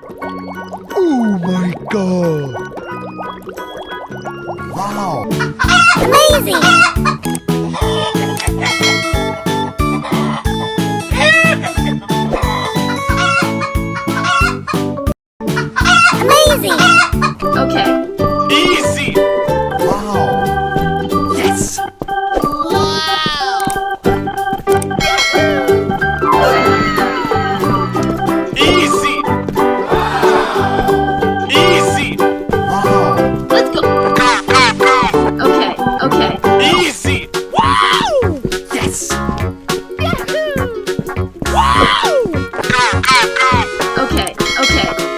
Oh my god! Wow! Amazing! Amazing! Okay. Easy! Wow! Yes! Easy! Easy! Wow! Let's go. Okay, okay. Easy! Wow! Yes! Wow! Okay, okay.